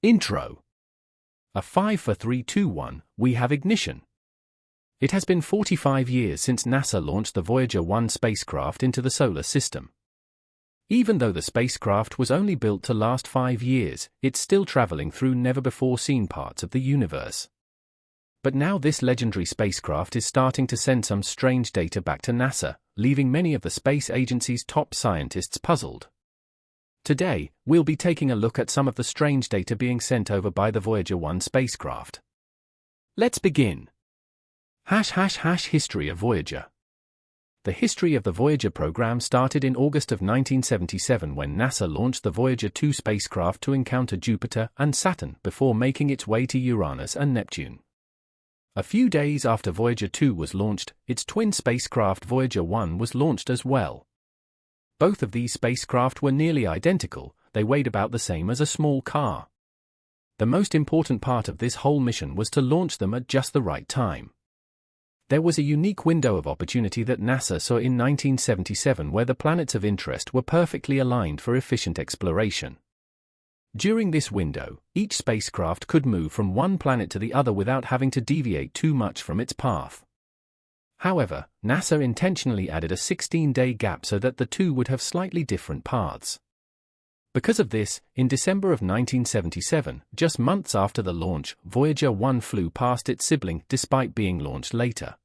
Intro. A 5 4 3 2 1, we have ignition. It has been 45 years since NASA launched the Voyager 1 spacecraft into the solar system. Even though the spacecraft was only built to last 5 years, it's still traveling through never-before-seen parts of the universe. But now this legendary spacecraft is starting to send some strange data back to NASA, leaving many of the space agency's top scientists puzzled. Today, we'll be taking a look at some of the strange data being sent over by the Voyager 1 spacecraft. Let's begin. History of Voyager. The history of the Voyager program started in August of 1977 when NASA launched the Voyager 2 spacecraft to encounter Jupiter and Saturn before making its way to Uranus and Neptune. A few days after Voyager 2 was launched, its twin spacecraft Voyager 1 was launched as well. Both of these spacecraft were nearly identical, they weighed about the same as a small car. The most important part of this whole mission was to launch them at just the right time. There was a unique window of opportunity that NASA saw in 1977 where the planets of interest were perfectly aligned for efficient exploration. During this window, each spacecraft could move from one planet to the other without having to deviate too much from its path. However, NASA intentionally added a 16-day gap so that the two would have slightly different paths. Because of this, in December of 1977, just months after the launch, Voyager 1 flew past its sibling despite being launched later.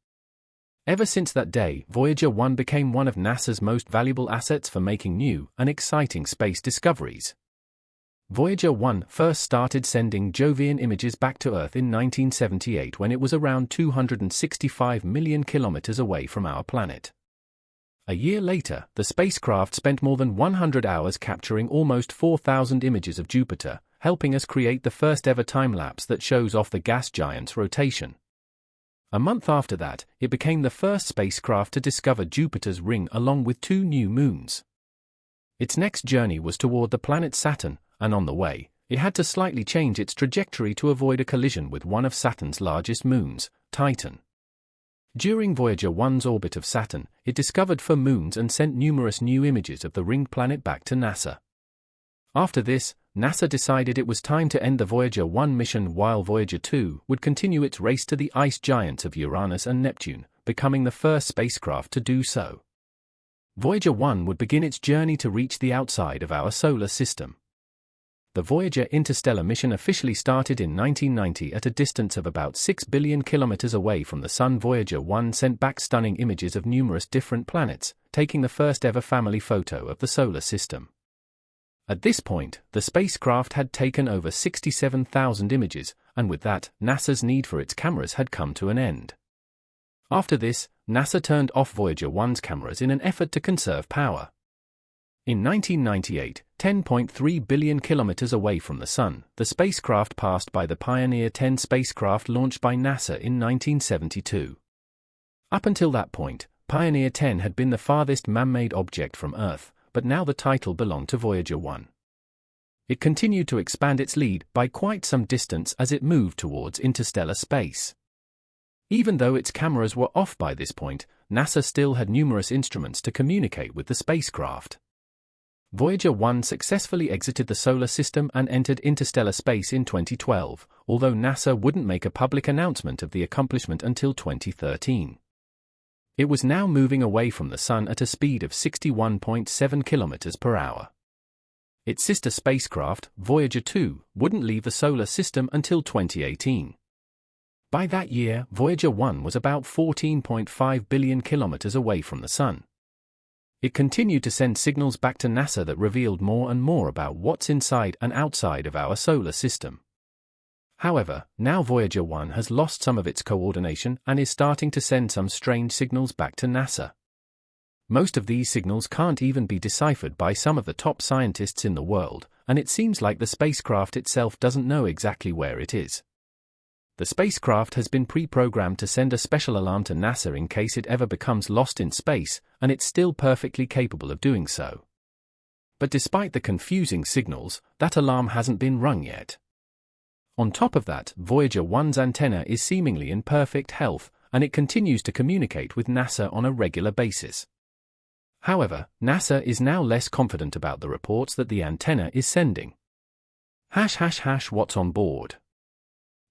Ever since that day, Voyager 1 became one of NASA's most valuable assets for making new and exciting space discoveries. Voyager 1 first started sending Jovian images back to Earth in 1978 when it was around 265 million kilometers away from our planet. A year later, the spacecraft spent more than 100 hours capturing almost 4,000 images of Jupiter, helping us create the first ever time-lapse that shows off the gas giant's rotation. A month after that, it became the first spacecraft to discover Jupiter's ring along with 2 new moons. Its next journey was toward the planet Saturn, and on the way, it had to slightly change its trajectory to avoid a collision with one of Saturn's largest moons, Titan. During Voyager 1's orbit of Saturn, it discovered 4 moons and sent numerous new images of the ringed planet back to NASA. After this, NASA decided it was time to end the Voyager 1 mission while Voyager 2 would continue its race to the ice giants of Uranus and Neptune, becoming the first spacecraft to do so. Voyager 1 would begin its journey to reach the outside of our solar system. The Voyager interstellar mission officially started in 1990 at a distance of about 6 billion kilometers away from the Sun. Voyager 1 sent back stunning images of numerous different planets, taking the first ever family photo of the solar system. At this point, the spacecraft had taken over 67,000 images, and with that, NASA's need for its cameras had come to an end. After this, NASA turned off Voyager 1's cameras in an effort to conserve power. In 1998, 10.3 billion kilometers away from the Sun, the spacecraft passed by the Pioneer 10 spacecraft launched by NASA in 1972. Up until that point, Pioneer 10 had been the farthest man-made object from Earth, but now the title belonged to Voyager 1. It continued to expand its lead by quite some distance as it moved towards interstellar space. Even though its cameras were off by this point, NASA still had numerous instruments to communicate with the spacecraft. Voyager 1 successfully exited the solar system and entered interstellar space in 2012, although NASA wouldn't make a public announcement of the accomplishment until 2013. It was now moving away from the Sun at a speed of 61.7 kilometers per hour. Its sister spacecraft, Voyager 2, wouldn't leave the solar system until 2018. By that year, Voyager 1 was about 14.5 billion kilometers away from the Sun. It continued to send signals back to NASA that revealed more and more about what's inside and outside of our solar system. However, now Voyager 1 has lost some of its coordination and is starting to send some strange signals back to NASA. Most of these signals can't even be deciphered by some of the top scientists in the world, and it seems like the spacecraft itself doesn't know exactly where it is. The spacecraft has been pre-programmed to send a special alarm to NASA in case it ever becomes lost in space, and it's still perfectly capable of doing so. But despite the confusing signals, that alarm hasn't been rung yet. On top of that, Voyager 1's antenna is seemingly in perfect health, and it continues to communicate with NASA on a regular basis. However, NASA is now less confident about the reports that the antenna is sending. What's on board?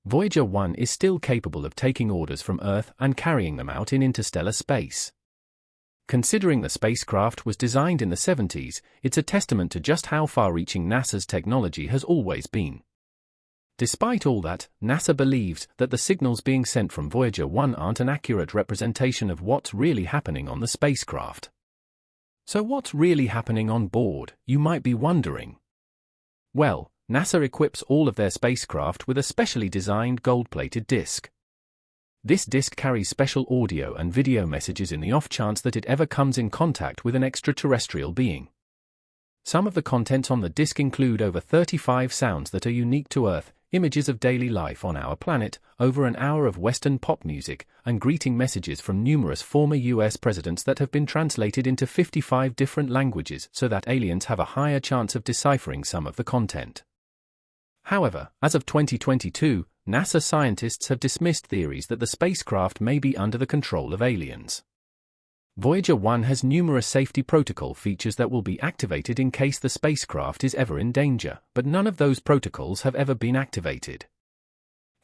Voyager 1 is still capable of taking orders from Earth and carrying them out in interstellar space. Considering the spacecraft was designed in the 70s, it's a testament to just how far-reaching NASA's technology has always been. Despite all that, NASA believes that the signals being sent from Voyager 1 aren't an accurate representation of what's really happening on the spacecraft. So what's really happening on board, you might be wondering? Well, NASA equips all of their spacecraft with a specially designed gold-plated disc. This disc carries special audio and video messages in the off chance that it ever comes in contact with an extraterrestrial being. Some of the contents on the disc include over 35 sounds that are unique to Earth, images of daily life on our planet, over an hour of Western pop music, and greeting messages from numerous former US presidents that have been translated into 55 different languages so that aliens have a higher chance of deciphering some of the content. However, as of 2022, NASA scientists have dismissed theories that the spacecraft may be under the control of aliens. Voyager 1 has numerous safety protocol features that will be activated in case the spacecraft is ever in danger, but none of those protocols have ever been activated.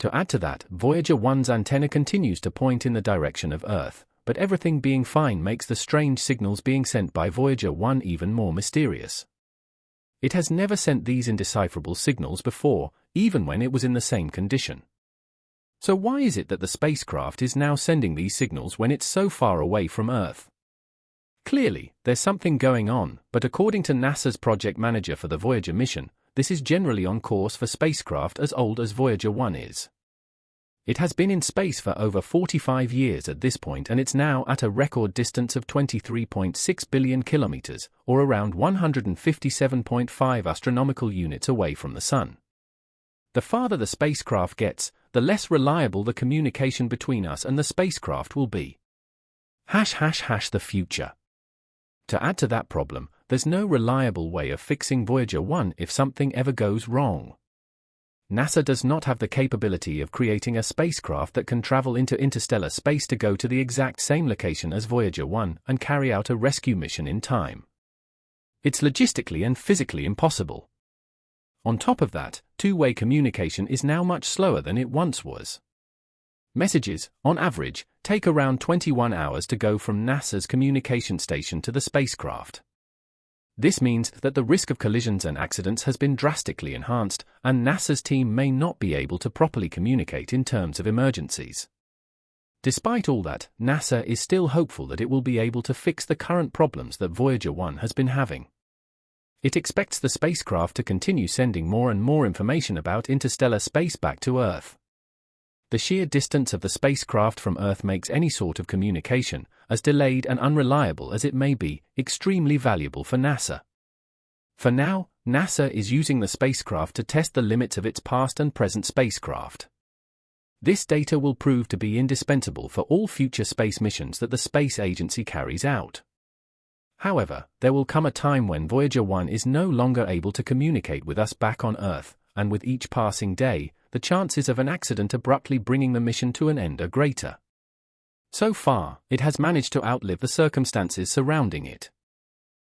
To add to that, Voyager 1's antenna continues to point in the direction of Earth, but everything being fine makes the strange signals being sent by Voyager 1 even more mysterious. It has never sent these indecipherable signals before, even when it was in the same condition. So why is it that the spacecraft is now sending these signals when it's so far away from Earth? Clearly, there's something going on, but according to NASA's project manager for the Voyager mission, this is generally on course for spacecraft as old as Voyager 1 is. It has been in space for over 45 years at this point, and it's now at a record distance of 23.6 billion kilometers, or around 157.5 astronomical units away from the Sun. The farther the spacecraft gets, the less reliable the communication between us and the spacecraft will be. The future. To add to that problem, there's no reliable way of fixing Voyager 1 if something ever goes wrong. NASA does not have the capability of creating a spacecraft that can travel into interstellar space to go to the exact same location as Voyager 1 and carry out a rescue mission in time. It's logistically and physically impossible. On top of that, two-way communication is now much slower than it once was. Messages, on average, take around 21 hours to go from NASA's communication station to the spacecraft. This means that the risk of collisions and accidents has been drastically enhanced, and NASA's team may not be able to properly communicate in terms of emergencies. Despite all that, NASA is still hopeful that it will be able to fix the current problems that Voyager 1 has been having. It expects the spacecraft to continue sending more and more information about interstellar space back to Earth. The sheer distance of the spacecraft from Earth makes any sort of communication, as delayed and unreliable as it may be, extremely valuable for NASA. For now, NASA is using the spacecraft to test the limits of its past and present spacecraft. This data will prove to be indispensable for all future space missions that the space agency carries out. However, there will come a time when Voyager 1 is no longer able to communicate with us back on Earth, and with each passing day, the chances of an accident abruptly bringing the mission to an end are greater. So far, it has managed to outlive the circumstances surrounding it.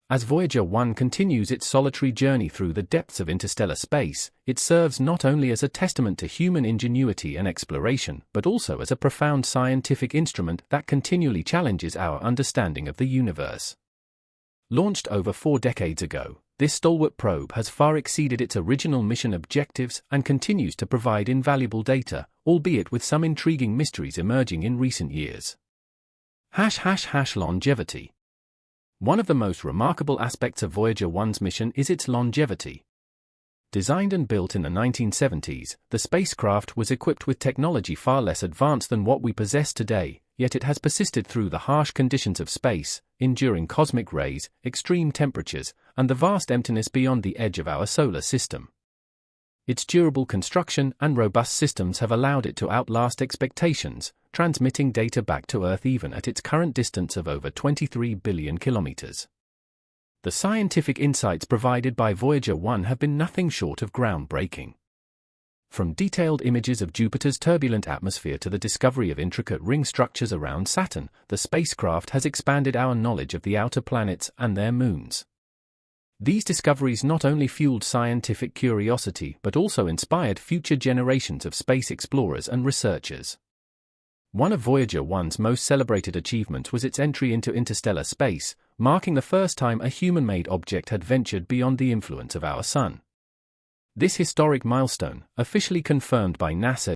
As Voyager 1 continues its solitary journey through the depths of interstellar space, it serves not only as a testament to human ingenuity and exploration, but also as a profound scientific instrument that continually challenges our understanding of the universe. Launched over 4 decades ago, this stalwart probe has far exceeded its original mission objectives and continues to provide invaluable data, albeit with some intriguing mysteries emerging in recent years. Longevity. One of the most remarkable aspects of Voyager 1's mission is its longevity. Designed and built in the 1970s, the spacecraft was equipped with technology far less advanced than what we possess today, yet it has persisted through the harsh conditions of space, enduring cosmic rays, extreme temperatures, and the vast emptiness beyond the edge of our solar system. Its durable construction and robust systems have allowed it to outlast expectations, transmitting data back to Earth even at its current distance of over 23 billion kilometers. The scientific insights provided by Voyager 1 have been nothing short of groundbreaking. From detailed images of Jupiter's turbulent atmosphere to the discovery of intricate ring structures around Saturn, the spacecraft has expanded our knowledge of the outer planets and their moons. These discoveries not only fueled scientific curiosity but also inspired future generations of space explorers and researchers. One of Voyager 1's most celebrated achievements was its entry into interstellar space, marking the first time a human-made object had ventured beyond the influence of our Sun. This historic milestone, officially confirmed by NASA